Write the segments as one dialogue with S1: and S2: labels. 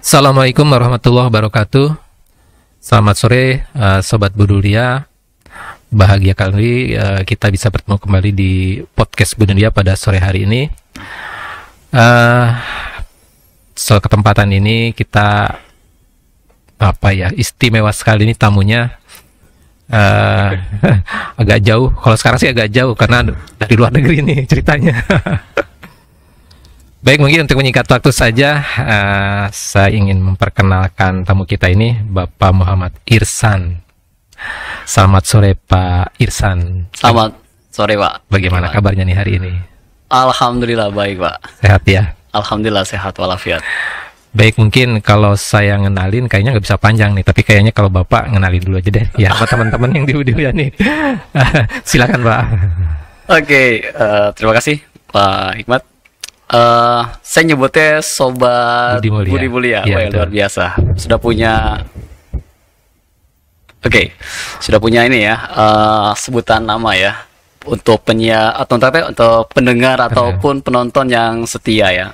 S1: Assalamualaikum warahmatullahi wabarakatuh. Selamat sore, Sobat Budulia. Bahagia kali kita bisa bertemu kembali di podcast Budulia pada sore hari ini. Soal kesempatan ini kita istimewa sekali nih tamunya. Agak jauh. Kalau sekarang sih agak jauh karena dari luar negeri nih ceritanya. Baik, mungkin untuk menyingkat waktu saja, saya ingin memperkenalkan tamu kita ini, Bapak Muhammad Irsan. Selamat sore, Pak Irsan.
S2: Selamat sore, Pak.
S1: Bagaimana kabarnya nih hari ini?
S2: Alhamdulillah baik, Pak.
S1: Sehat ya?
S2: Alhamdulillah sehat walafiat.
S1: Baik, mungkin kalau saya ngenalin kayaknya nggak bisa panjang nih, tapi kayaknya kalau Bapak ngenalin dulu aja deh, ya, buat teman-teman yang di Budulia nih. Silakan, Pak.
S2: Oke, terima kasih, Pak Hikmat. Saya nyebutnya Sobat Budi Mulia.
S1: Ya,
S2: luar biasa. Sudah punya ini ya, sebutan nama ya untuk penyiar atau untuk pendengar ataupun penonton yang setia ya.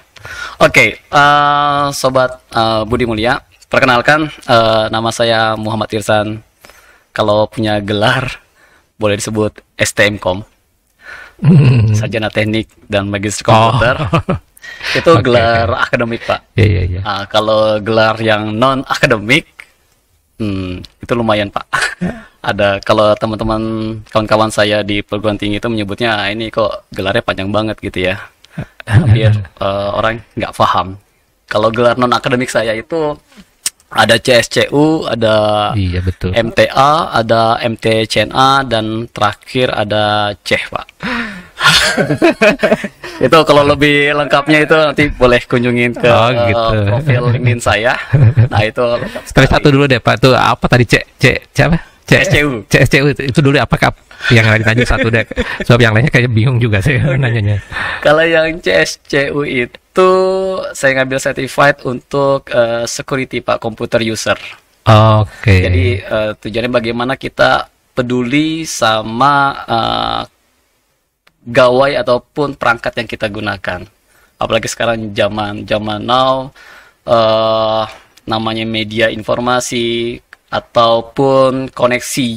S2: Sobat Budi Mulia, perkenalkan, nama saya Muhammad Irsan. Kalau punya gelar boleh disebut STMkom. Sarjana Teknik dan Magister Komputer. Itu gelar akademik, Pak.
S1: Iya.
S2: Kalau gelar yang non akademik, itu lumayan, Pak. Ada, kalau teman-teman kawan-kawan saya di perguruan tinggi itu menyebutnya ini kok gelarnya panjang banget gitu ya, biar orang nggak paham. Kalau gelar non akademik saya itu ada CSCU, ada
S1: betul.
S2: MTA, ada MTCNA, dan terakhir ada CEH, Pak. Itu kalau lebih lengkapnya itu nanti boleh kunjungin ke profil LinkedIn saya. Nah, itu
S1: sekali satu dulu deh, Pak. Tuh apa tadi
S2: CSCU.
S1: CSCU itu dulu apakah yang lain tadi satu deh. Sebab yang lainnya kayak bingung juga saya nanyanya.
S2: Kalau yang CSCU itu saya ngambil certified untuk security, Pak, computer user. Jadi tujuannya bagaimana kita peduli sama gawai ataupun perangkat yang kita gunakan. Apalagi sekarang zaman now, namanya media informasi ataupun koneksi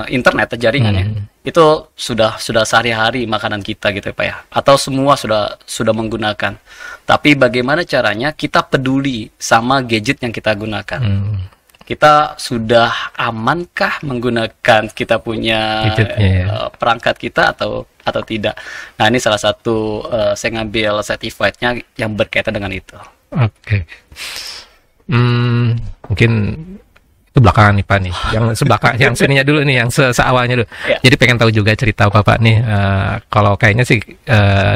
S2: internet atau jaringannya, itu sudah sehari-hari makanan kita gitu, Pak ya. Atau semua sudah menggunakan. Tapi bagaimana caranya kita peduli sama gadget yang kita gunakan? Kita sudah amankah menggunakan kita punya perangkat kita atau tidak? Nah, ini salah satu saya ngambil certified-nya yang berkaitan dengan itu.
S1: Mungkin itu belakangan nih, Pak nih. Yang sebelakang, yang sininya dulu nih, yang seawalnya dulu. Jadi pengen tahu juga cerita Bapak nih. Kalau kayaknya sih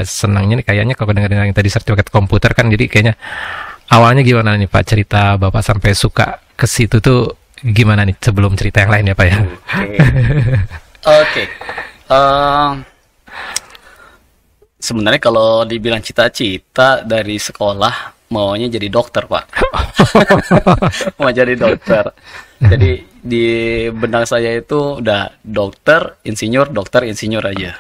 S1: senangnya nih kayaknya kalau dengar yang tadi sertifikat komputer kan, jadi kayaknya awalnya gimana nih, Pak, cerita Bapak sampai suka ke situ tuh gimana nih, sebelum cerita yang lain ya, Pak ya?
S2: Sebenarnya kalau dibilang cita-cita dari sekolah, maunya jadi dokter, Pak. Mau jadi dokter. Jadi di benak saya itu udah dokter, insinyur aja.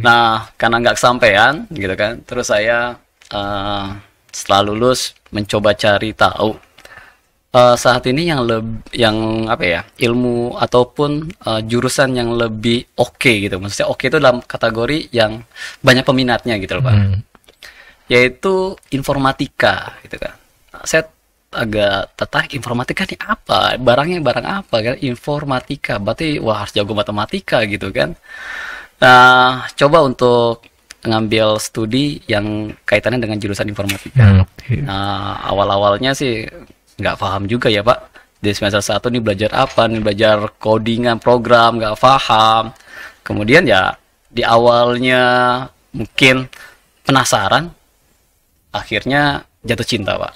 S2: Nah, karena nggak kesampaian gitu kan, terus saya setelah lulus mencoba cari tahu saat ini ilmu ataupun jurusan yang lebih oke gitu. Maksudnya oke itu dalam kategori yang banyak peminatnya gitu loh, Pak. Yaitu informatika gitu kan. Saya agak tertarik, informatika ini apa? Barang apa kan? Informatika. Berarti harus jago matematika gitu kan. Nah, coba untuk ngambil studi yang kaitannya dengan jurusan informatika. Nah, awal-awalnya sih nggak paham juga ya, Pak. Di semester 1 nih belajar apa? Nih belajar codingan program, nggak paham. Kemudian ya di awalnya mungkin penasaran, akhirnya jatuh cinta, Pak.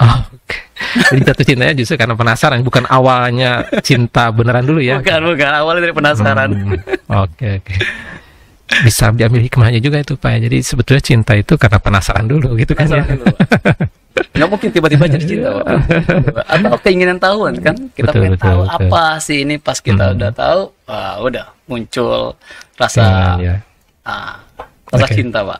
S1: Jadi jatuh cintanya justru karena penasaran, bukan awalnya cinta beneran dulu ya?
S2: Bukan, awalnya dari penasaran.
S1: Oke. Bisa diambil hikmahnya juga itu, Pak. Jadi sebetulnya cinta itu karena penasaran dulu gitu kan ya?
S2: Nggak mungkin tiba-tiba jadi cinta, Pak. Atau keinginan tahu kan? Kita pengen tahu apa sih ini, pas kita udah tahu, udah muncul rasa cinta, Pak.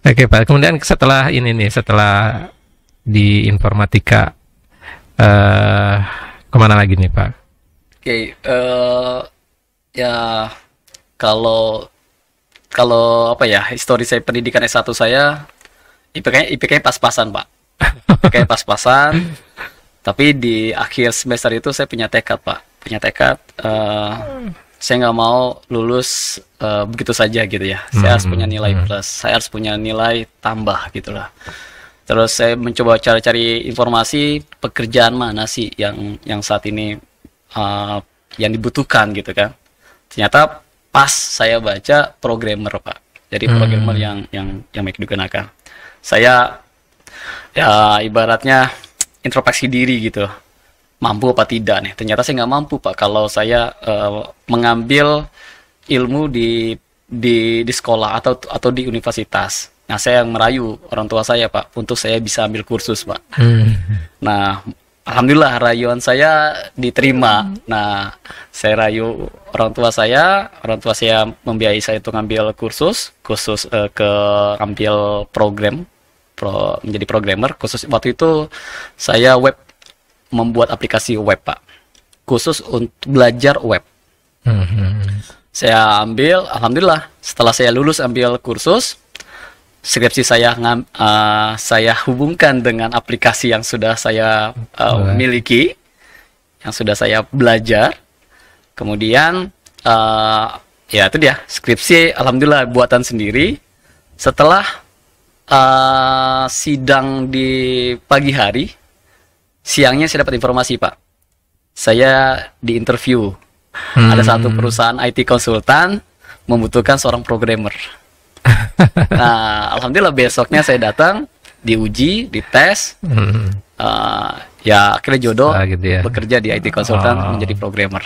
S1: Oke, Pak. Kemudian setelah ini nih, setelah di informatika kemana lagi nih Pak?
S2: Oke, ya kalau kalau apa ya, histori saya pendidikan S1 saya IPK pas-pasan, Pak. IPK pas-pasan, tapi di akhir semester itu saya punya tekad, Pak. Punya tekad, saya nggak mau lulus begitu saja gitu ya. Saya harus punya nilai plus, saya harus punya nilai tambah gitu lah. Terus saya mencoba cari-cari informasi pekerjaan mana sih yang saat ini yang dibutuhkan gitu kan. Ternyata pas saya baca programmer, Pak. Jadi programmer yang baik digunakan. Saya ya ibaratnya introspeksi diri gitu. Mampu apa tidak nih? Ternyata saya nggak mampu, Pak. Kalau saya mengambil ilmu di sekolah atau di universitas. Nah, saya yang merayu orang tua saya, Pak, untuk saya bisa ambil kursus, Pak. Nah, alhamdulillah rayuan saya diterima. Nah, saya rayu orang tua saya membiayai saya untuk ngambil kursus ke ambil menjadi programmer. Khusus waktu itu saya membuat aplikasi web, Pak. Khusus untuk belajar web. Saya ambil, alhamdulillah, setelah saya lulus ambil kursus, skripsi saya hubungkan dengan aplikasi yang sudah saya miliki, yang sudah saya belajar. Kemudian ya itu dia, skripsi alhamdulillah buatan sendiri. Setelah sidang di pagi hari, siangnya saya dapat informasi, Pak. Saya diinterview. Ada satu perusahaan IT konsultan membutuhkan seorang programmer. Nah, alhamdulillah besoknya saya datang, diuji, dites, ya akhirnya jodoh
S1: gitu ya.
S2: bekerja di IT konsultan menjadi programmer.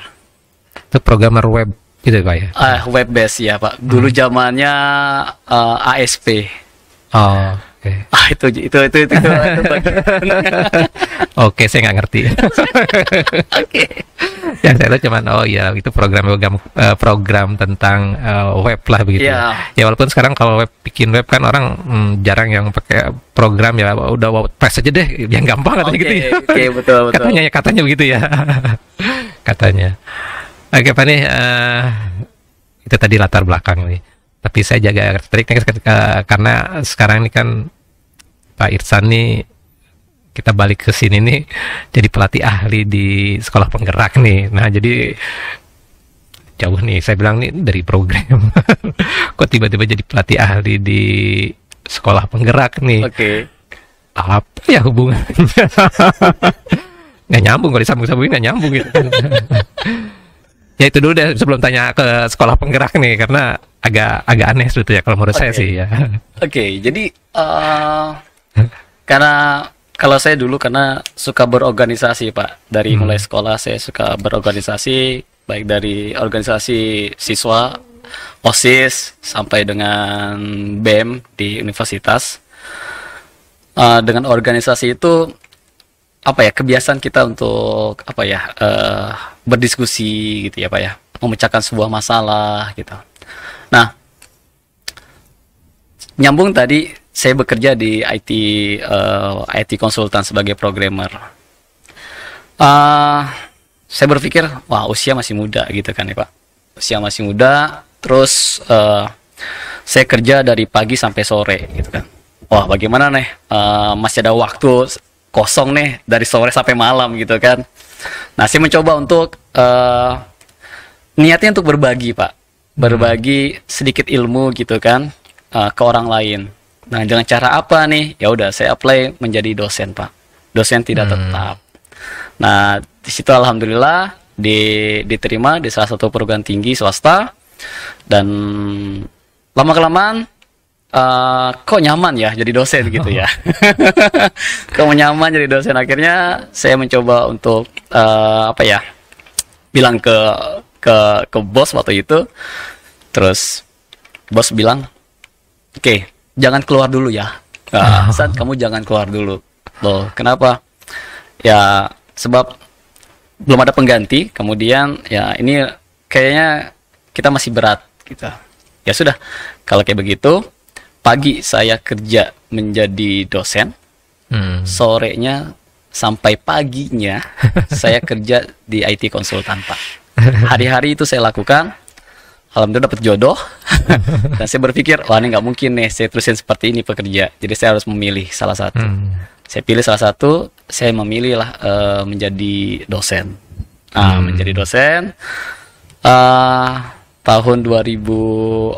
S1: Itu programmer web gitu Pak ya?
S2: Web base ya, Pak. Dulu zamannya ASP.
S1: Oh, oke.
S2: Itu
S1: Oke, saya nggak ngerti.
S2: Oke.
S1: Yang saya tahu cuman itu program tentang web lah begitu.
S2: Yeah.
S1: Ya walaupun sekarang kalau bikin web kan orang jarang yang pakai program ya, udah WordPress aja deh, yang gampang katanya gitu ya.
S2: Oke, betul.
S1: Katanya begitu ya. Katanya. Oke Pak nih, itu tadi latar belakang nih. Tapi saya jaga tertarik karena sekarang ini kan Pak Irsan nih, kita balik ke sini nih jadi pelatih ahli di sekolah penggerak nih. Nah, jadi jauh nih, saya bilang nih dari program. Kok tiba-tiba jadi pelatih ahli di sekolah penggerak nih?
S2: Oke.
S1: Apa ya hubungannya? Nggak nyambung, kalau disambung-sambungin nggak nyambung gitu. Ya itu dulu deh sebelum tanya ke sekolah penggerak nih, karena agak aneh sebetulnya kalau menurut saya sih ya.
S2: Oke, jadi karena kalau saya dulu karena suka berorganisasi, Pak. Dari mulai sekolah saya suka berorganisasi, baik dari organisasi siswa, OSIS, sampai dengan BEM di universitas. Dengan organisasi itu kebiasaan kita untuk berdiskusi gitu ya, Pak ya, memecahkan sebuah masalah gitu. Nah, nyambung tadi saya bekerja di IT konsultan sebagai programmer. Saya berpikir, wah usia masih muda gitu kan ya, Pak. Usia masih muda, terus saya kerja dari pagi sampai sore gitu kan. Wah, bagaimana nih? Masih ada waktu kosong nih dari sore sampai malam gitu kan. Nah, saya mencoba untuk niatnya untuk berbagi, Pak. Berbagi sedikit ilmu gitu kan ke orang lain. Nah, dengan cara apa nih? Ya udah, saya apply menjadi dosen, Pak. Dosen tidak tetap. Nah, di situ alhamdulillah diterima di salah satu perguruan tinggi swasta, dan lama-kelamaan kok nyaman ya jadi dosen gitu ya. Kok nyaman jadi dosen, akhirnya saya mencoba untuk bilang ke bos waktu itu. Terus bos bilang, oke, jangan keluar dulu ya. San, kamu jangan keluar dulu. Loh, kenapa? Ya sebab belum ada pengganti, kemudian ya ini kayaknya kita masih berat gitu. Ya sudah, kalau kayak begitu, pagi saya kerja menjadi dosen, sorenya sampai paginya saya kerja di IT konsultan, Pak. Hari-hari itu saya lakukan. Alhamdulillah dapat jodoh. Dan saya berpikir, wah ini nggak mungkin nih saya terusin seperti ini pekerja. Jadi saya harus memilih salah satu. Saya pilih salah satu, saya memilih lah menjadi dosen. Menjadi dosen. Tahun 2004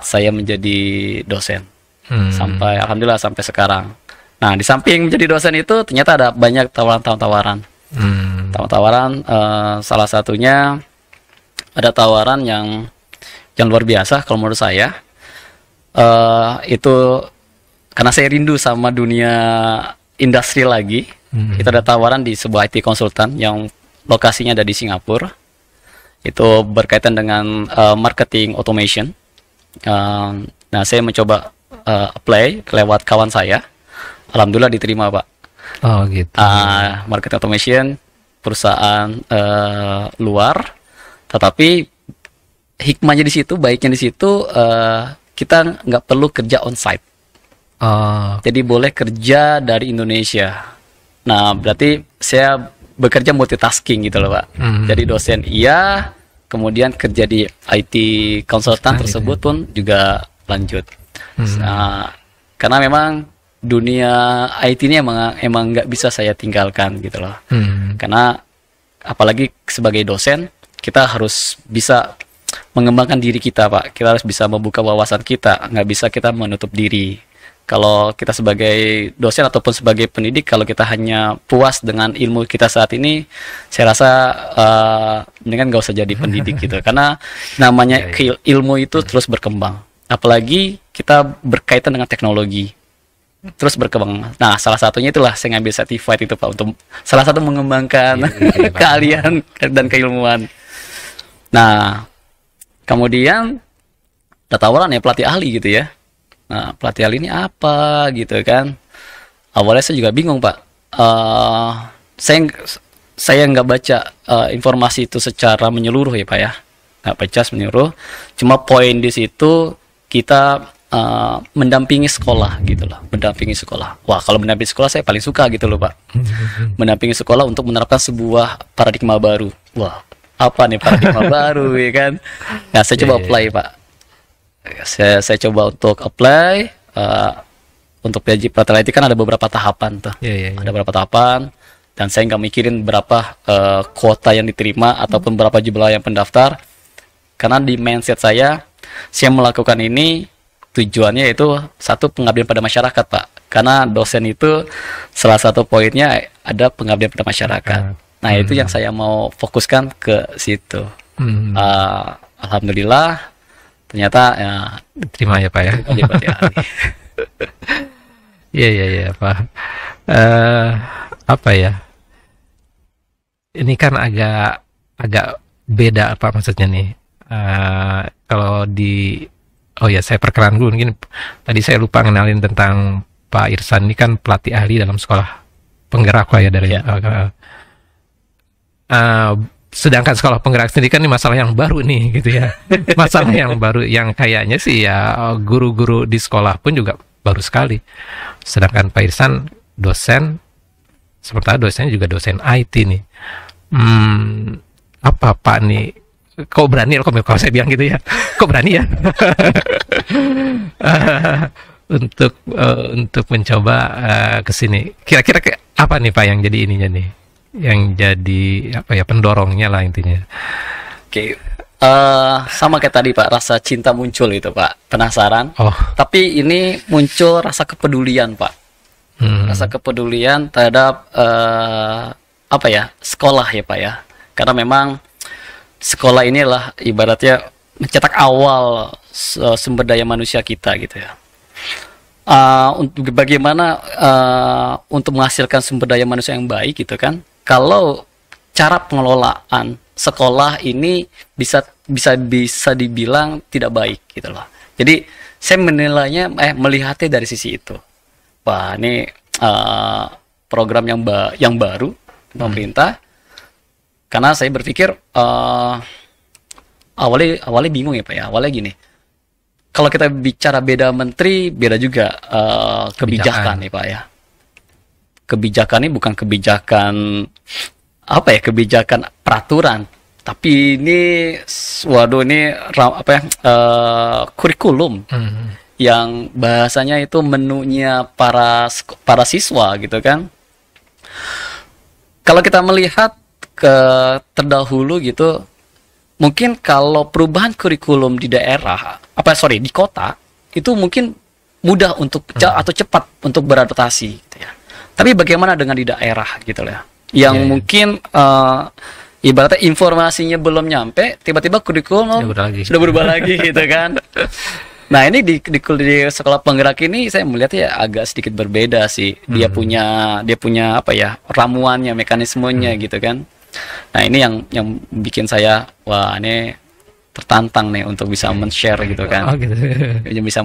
S2: saya menjadi dosen. Sampai alhamdulillah sampai sekarang. Nah, di samping menjadi dosen itu ternyata ada banyak tawaran-tawaran. Tawaran salah satunya ada tawaran yang luar biasa kalau menurut saya. Itu karena saya rindu sama dunia industri lagi. Itu ada tawaran di sebuah IT konsultan yang lokasinya ada di Singapura. Itu berkaitan dengan marketing automation. Nah, saya mencoba apply lewat kawan saya. Alhamdulillah diterima, Pak.
S1: Oh gitu.
S2: Marketing automation perusahaan luar, tetapi hikmahnya di situ, baiknya di situ kita nggak perlu kerja onsite. Jadi boleh kerja dari Indonesia. Nah, berarti saya bekerja multitasking gitu loh, Pak. Jadi dosen iya, kemudian kerja di IT konsultan tersebut pun juga lanjut. Karena memang dunia IT ini emang nggak bisa saya tinggalkan gitu loh. Karena apalagi sebagai dosen kita harus bisa mengembangkan diri kita, Pak. Kita harus bisa membuka wawasan kita, nggak bisa kita menutup diri. Kalau kita sebagai dosen ataupun sebagai pendidik, kalau kita hanya puas dengan ilmu kita saat ini, saya rasa mendingan nggak usah jadi pendidik gitu. Karena namanya ilmu itu terus berkembang. Apalagi kita berkaitan dengan teknologi. Terus berkembang. Nah, salah satunya itulah saya ngambil certified itu, Pak, untuk salah satu mengembangkan keahlian dan keilmuan. Nah, kemudian ada tawaran ya pelatih ahli gitu ya. Nah, pelatih ahli ini apa gitu kan? Awalnya saya juga bingung, Pak. Saya nggak baca informasi itu secara menyeluruh ya, Pak ya. Nggak baca menyeluruh. Cuma poin di situ kita mendampingi sekolah gitu loh, mendampingi sekolah. Wah, kalau mendampingi sekolah saya paling suka gitu loh, Pak. Mendampingi sekolah untuk menerapkan sebuah paradigma baru. Wah, apa nih paradigma baru ya kan? Nah, saya coba apply, Pak. Saya coba untuk apply untuk PJ Pelatihan IT kan ada beberapa tahapan tuh. Ada beberapa tahapan dan saya nggak mikirin berapa kuota yang diterima ataupun berapa jumlah yang pendaftar. Karena di mindset saya melakukan ini tujuannya itu satu, pengabdian pada masyarakat, Pak. Karena dosen itu salah satu poinnya ada pengabdian pada masyarakat. Nah, itu yang saya mau fokuskan ke situ. Alhamdulillah ternyata ya
S1: diterima ya, Pak ya. Iya, Pak. Apa ya? Ini kan agak beda apa maksudnya nih? Kalau di saya perkenalan dulu. Mungkin tadi saya lupa ngenalin tentang Pak Irsan. Ini kan pelatih ahli dalam sekolah penggerak Pak ya dari. Sedangkan sekolah penggerak sendiri kan ini masalah yang baru nih gitu ya. Masalah yang baru yang kayaknya sih ya guru-guru di sekolah pun juga baru sekali. Sedangkan Pak Irsan dosen, sementara dosennya juga dosen IT nih. Apa Pak nih? Kok berani kalau saya bilang gitu ya? Kok berani ya? Untuk mencoba ke sini. Kira-kira apa nih Pak yang jadi ininya nih? Yang jadi apa ya, pendorongnya lah intinya.
S2: Oke. Sama kayak tadi Pak, rasa cinta muncul itu Pak, penasaran. Tapi ini muncul rasa kepedulian Pak. Rasa kepedulian terhadap sekolah ya Pak ya. Karena memang sekolah inilah ibaratnya mencetak awal sumber daya manusia kita gitu ya. Untuk bagaimana untuk menghasilkan sumber daya manusia yang baik gitu kan. Kalau cara pengelolaan sekolah ini bisa dibilang tidak baik gitu loh. Jadi saya menilainya melihatnya dari sisi itu. Wah, ini program yang baru pemerintah. Karena saya berpikir awalnya bingung ya Pak ya. Awalnya gini. Kalau kita bicara beda menteri, beda juga kebijakan nih Pak ya. kebijakan ini bukan kebijakan apa ya, kebijakan peraturan, tapi ini waduh ini apa ya, kurikulum yang bahasanya itu menunya para siswa gitu kan. Kalau kita melihat ke terdahulu gitu, mungkin kalau perubahan kurikulum di daerah, di kota, itu mungkin mudah untuk atau cepat untuk beradaptasi gitu ya. Tapi bagaimana dengan di daerah gitu ya, yang mungkin ibaratnya informasinya belum nyampe, tiba-tiba kurikulum sudah berubah lagi gitu kan. Nah ini di sekolah penggerak ini saya melihat ya agak sedikit berbeda sih. Dia punya apa ya, ramuannya, mekanismenya gitu kan. Nah ini yang bikin saya wah ini tertantang nih untuk bisa men-share gitu kan. Oh, gitu. Bisa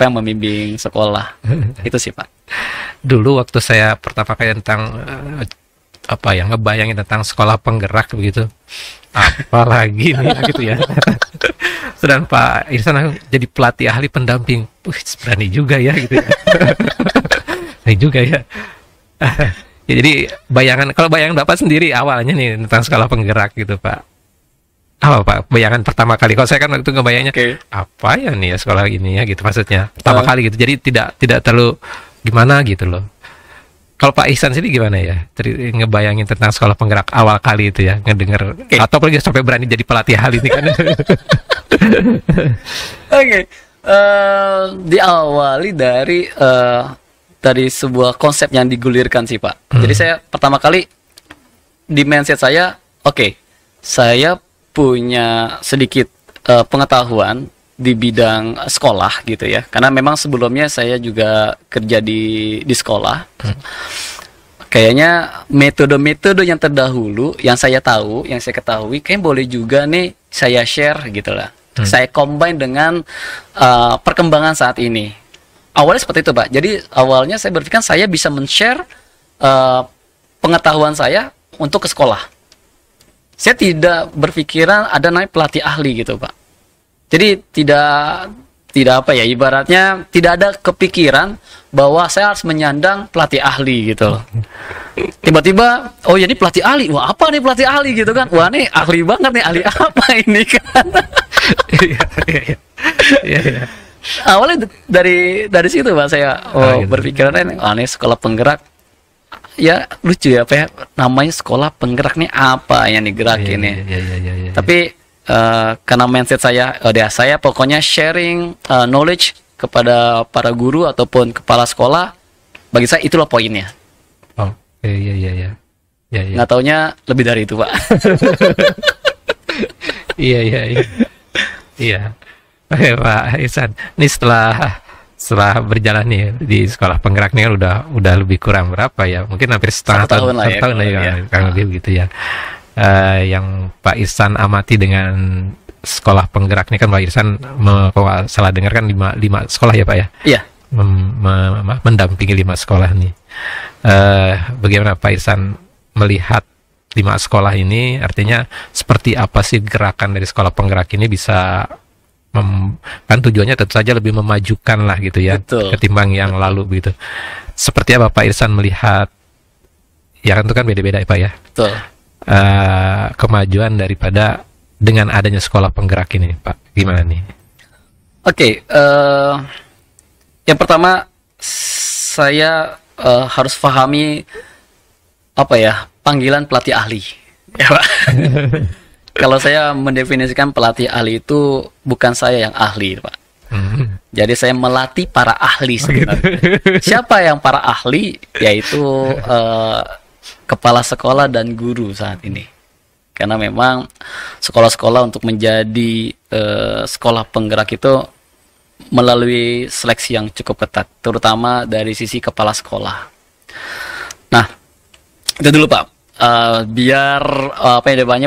S2: membimbing sekolah. Itu sih Pak.
S1: Dulu waktu saya pertama kali tentang ngebayangin tentang sekolah penggerak begitu, apalagi nih gitu ya. Sedang Pak Ihsan jadi pelatih ahli pendamping, berani juga ya gitu. Berani juga ya. Ya, jadi kalau bayangan Bapak sendiri awalnya nih tentang sekolah penggerak gitu Pak, apa Pak bayangan pertama kali? Kalau saya kan waktu ngebayangnya apa ya nih ya sekolah ini ya gitu, maksudnya pertama kali gitu, jadi tidak terlalu gimana gitu loh. Kalau Pak Ihsan sendiri gimana ya? Ngebayangin tentang sekolah penggerak awal kali itu ya, ngedenger atau apalagi sampai berani jadi pelatih hal ini kan?
S2: Diawali dari sebuah konsep yang digulirkan sih Pak. Jadi saya pertama kali di mindset saya, saya punya sedikit pengetahuan di bidang sekolah gitu ya, karena memang sebelumnya saya juga kerja di sekolah. Kayaknya metode-metode yang terdahulu yang saya ketahui kayak boleh juga nih saya share gitu lah. Saya combine dengan perkembangan saat ini. Awalnya seperti itu Pak. Jadi awalnya saya berpikir saya bisa men-share pengetahuan saya untuk ke sekolah. Saya tidak berpikiran ada naik pelatih ahli gitu Pak. Jadi tidak apa ya, ibaratnya tidak ada kepikiran bahwa saya harus menyandang pelatih ahli gitu loh. Tiba-tiba, oh ya ini pelatih ahli, wah apa nih pelatih ahli gitu kan, wah nih ahli banget nih, ahli apa ini kan. Awalnya dari situ Pak saya berpikiran ini sekolah penggerak. Ya lucu ya, apa ya, namanya sekolah penggerak nih apa yang digerak ini. Tapi karena mindset saya pokoknya sharing knowledge kepada para guru ataupun kepala sekolah, bagi saya itulah poinnya.
S1: Oh, iya.
S2: Nggak taunya lebih dari itu Pak.
S1: Iya. Oke Pak Ihsan, ini setelah berjalan nih di sekolah penggerak nih udah lebih kurang berapa ya? Mungkin hampir setengah tahun lah ya, kurang lebih gitu ya. Yang Pak Ihsan amati dengan sekolah penggerak ini kan Pak Ihsan kalau salah dengar kan 5 sekolah ya Pak ya?
S2: Iya.
S1: Mendampingi 5 sekolah nih. Bagaimana Pak Ihsan melihat 5 sekolah ini? Artinya seperti apa sih gerakan dari sekolah penggerak ini bisa kan tujuannya tentu saja lebih memajukan lah gitu ya. Betul. Ketimbang yang lalu begitu. Seperti apa Pak Ihsan melihat? Ya kan itu kan beda-beda ya Pak ya.
S2: Betul.
S1: Kemajuan daripada dengan adanya sekolah penggerak ini Pak, gimana nih?
S2: Yang pertama saya harus pahami apa ya, panggilan pelatih ahli ya Pak. Kalau saya mendefinisikan pelatih ahli itu bukan saya yang ahli Pak. Jadi saya melatih para ahli sebenarnya. Siapa yang para ahli? Yaitu kepala sekolah dan guru saat ini. Karena memang sekolah-sekolah untuk menjadi sekolah penggerak itu melalui seleksi yang cukup ketat, terutama dari sisi kepala sekolah. Nah, itu dulu Pak. Biar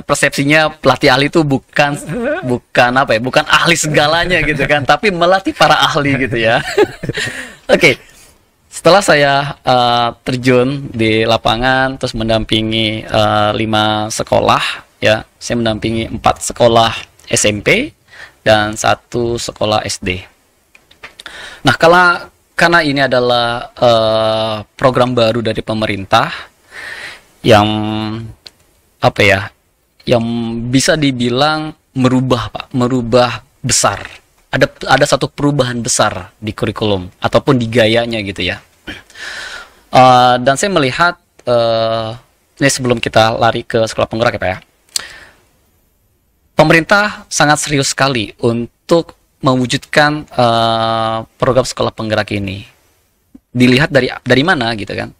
S2: persepsinya pelatih ahli itu bukan ahli segalanya gitu kan, tapi melatih para ahli gitu ya. Setelah saya terjun di lapangan terus mendampingi 5 sekolah ya, saya mendampingi 4 sekolah SMP dan 1 sekolah SD. Nah, karena ini adalah program baru dari pemerintah yang apa ya, yang bisa dibilang merubah besar. Ada satu perubahan besar di kurikulum ataupun di gayanya gitu ya. Dan saya melihat ini sebelum kita lari ke sekolah penggerak ya Pak ya, pemerintah sangat serius sekali untuk mewujudkan program sekolah penggerak ini. Dilihat dari mana gitu kan?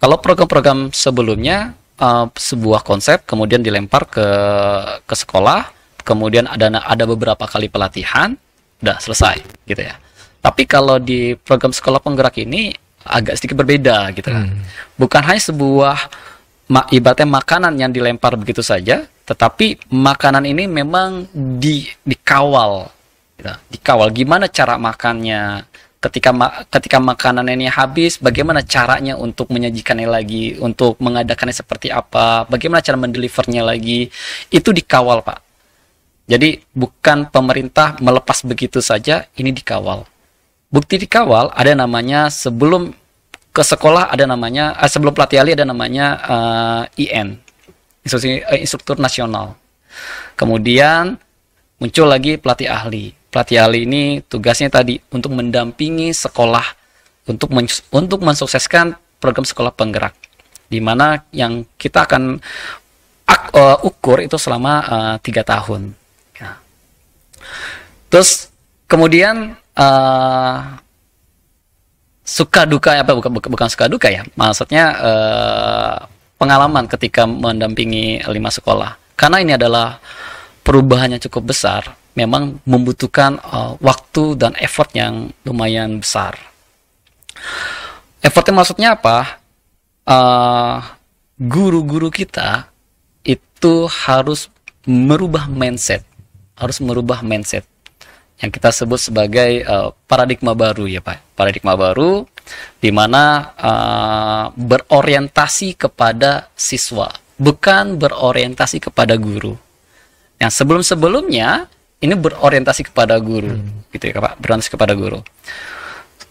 S2: Kalau program-program sebelumnya sebuah konsep kemudian dilempar ke sekolah, kemudian ada beberapa kali pelatihan, udah selesai gitu ya. Tapi kalau di program sekolah penggerak ini agak sedikit berbeda gitu kan. Bukan hanya sebuah ibaratnya makanan yang dilempar begitu saja, tetapi makanan ini memang dikawal gitu. Dikawal gimana cara makannya, ketika makanan ini habis, bagaimana caranya untuk menyajikannya lagi, untuk mengadakannya seperti apa, bagaimana cara mendelivernya lagi, itu dikawal Pak. Jadi bukan pemerintah melepas begitu saja, ini dikawal. Bukti dikawal ada namanya sebelum ke sekolah, ada namanya sebelum pelatih ahli ada namanya IN, instruktur nasional. Kemudian muncul lagi pelatih ahli. Pelatih ahli ini tugasnya tadi untuk mendampingi sekolah untuk mensukseskan program sekolah penggerak, di mana yang kita akan ukur itu selama 3 tahun. Ya. Terus kemudian suka duka apa bukan suka duka ya, maksudnya pengalaman ketika mendampingi 5 sekolah, karena ini adalah perubahan yang cukup besar, memang membutuhkan waktu dan effort yang lumayan besar. Effortnya maksudnya apa? Guru-guru kita itu harus merubah mindset yang kita sebut sebagai paradigma baru ya Pak. Paradigma baru di mana berorientasi kepada siswa, bukan berorientasi kepada guru. Yang sebelum-sebelumnya ini berorientasi kepada guru, gitu ya Pak, berorientasi kepada guru.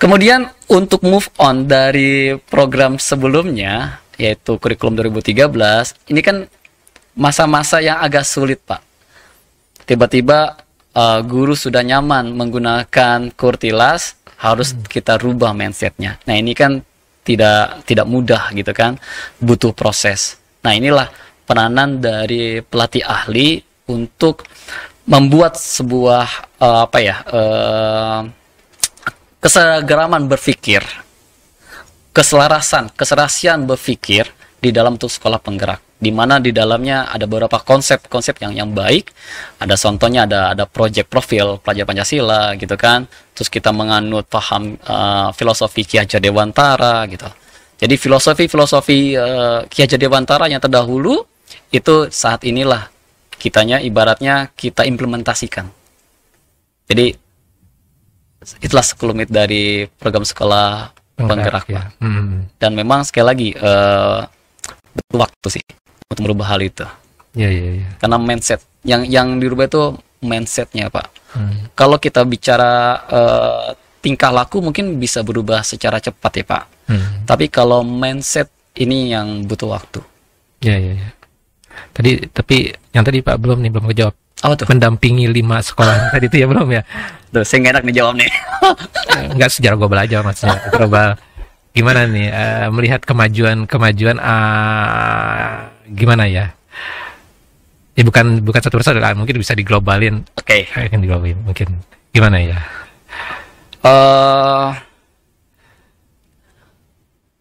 S2: Kemudian untuk move on dari program sebelumnya, yaitu kurikulum 2013, ini kan masa-masa yang agak sulit Pak. Tiba-tiba guru sudah nyaman menggunakan Kurtilas, harus kita rubah mindsetnya. Nah ini kan tidak mudah gitu kan, butuh proses. Nah inilah peranan dari pelatih ahli untuk membuat sebuah keseragaman berpikir, keserasian berpikir di dalam tuh sekolah penggerak, di mana di dalamnya ada beberapa konsep-konsep yang baik. Ada contohnya, ada project profil pelajar Pancasila gitu kan. Terus kita menganut paham filosofi Ki Hajar Dewantara gitu. Jadi filosofi Ki Hajar Dewantara yang terdahulu itu saat inilah kitanya ibaratnya kita implementasikan. Jadi itulah sekelumit dari program sekolah penggerak ya. Dan memang sekali lagi butuh waktu sih untuk merubah hal itu.
S1: Iya.
S2: Karena mindset yang dirubah itu mindsetnya Pak. Kalau kita bicara tingkah laku mungkin bisa berubah secara cepat ya Pak. Tapi kalau mindset ini yang butuh waktu.
S1: Iya. Tapi yang tadi Pak belum kejawab.
S2: Apa tuh?
S1: Mendampingi 5 sekolah tadi itu ya belum ya?
S2: Tuh, saya nggak enak nih jawab nih.
S1: Enggak sejarah gue belajar maksudnya. Coba gimana nih melihat kemajuan gimana ya? Ya bukan satu persatu lah, mungkin bisa diglobalin.
S2: Oke.
S1: Kan diglobalin mungkin. Gimana ya?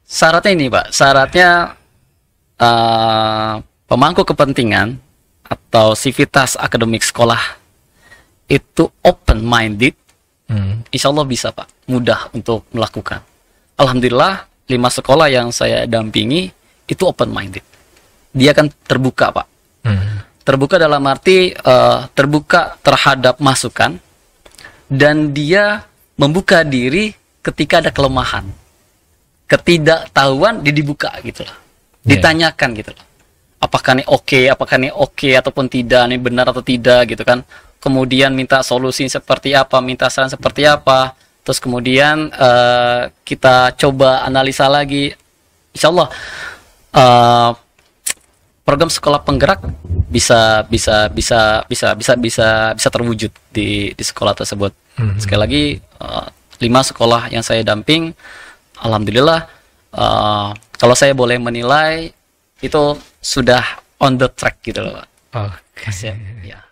S2: Syaratnya ini Pak, syaratnya pemangku kepentingan atau sivitas akademik sekolah itu open minded, insya Allah bisa Pak, mudah untuk melakukan. Alhamdulillah 5 sekolah yang saya dampingi itu open minded, dia kan terbuka Pak. Terbuka dalam arti terbuka terhadap masukan, dan dia membuka diri ketika ada kelemahan, ketidaktahuan, dia dibuka gitu loh, ditanyakan gitu loh. Apakah ini oke ataupun tidak, ini benar atau tidak gitu kan. Kemudian minta solusi seperti apa, minta saran seperti apa. Terus kemudian kita coba analisa lagi, insya Allah program sekolah penggerak bisa terwujud di sekolah tersebut. Sekali lagi 5 sekolah yang saya damping, alhamdulillah kalau saya boleh menilai itu sudah on the track gitu loh, Pak.
S1: Oke.
S2: Ya.